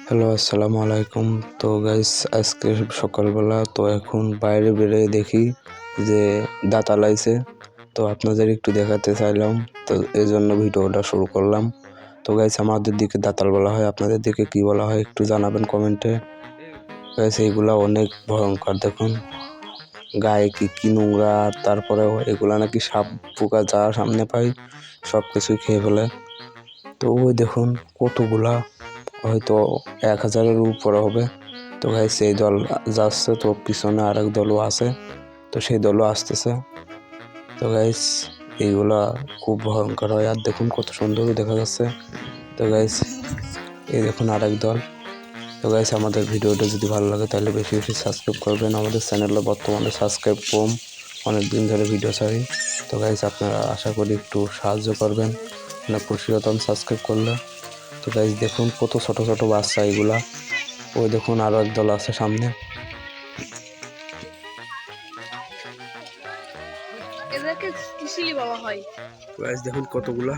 Hello, আসসালামু আলাইকুম। তো গাইস, আজকে সকালবেলা তো এখন বাইরে বেরিয়ে দেখি যে দাঁতাল আইছে। তো আপনাদের একটু দেখাতে চাইলাম, তো এই জন্য ভিডিওটা শুরু করলাম। তো গাইস, আমাদের দিকে দাঁতাল বলা হয়, আপনাদের দিকে কি বলা হয় একটু জানাবেন কমেন্টে। গাইস, এইগুলা অনেক ভয়ঙ্কর, দেখুন গায়ে কি নোংরা, আর তারপরে এগুলা নাকি সাপ পোকা যা সামনে পাই সব কিছুই খেয়ে ফেলে। তো ওই দেখুন কতগুলা, হয়তো 1000-এর উপরে হবে। তো গাইস, এই দল যাচ্ছে, তো পিছনে আরেক দলও আছে, তো সেই দলও আসতেছে। তো গাইস, এইগুলা খুব ভয়ঙ্কর হয়, আর দেখুন কত সুন্দর দেখা যাচ্ছে। তো গাইস, এই দেখুন আরেক দল। তো গাইস, আমাদের ভিডিওটা যদি ভালো লাগে তাহলে বেশি বেশি সাবস্ক্রাইব করবেন। আমাদের চ্যানেলে বর্তমানে সাবস্ক্রাইব কম, অনেক দিন ধরে ভিডিও ছাড়ি। তো গাইস, আপনারা আশা করি একটু সাহায্য করবেন, মানে খুশি হতাম সাবস্ক্রাইব করলে। তো গাইস, দেখুন কত ছোট ছোট বাচ্চা এগুলা। ওই দেখুন আরো এক দল আছে সামনে। এদেরকে কিসিলি বলা হয়। গাইস, দেখুন কতগুলা।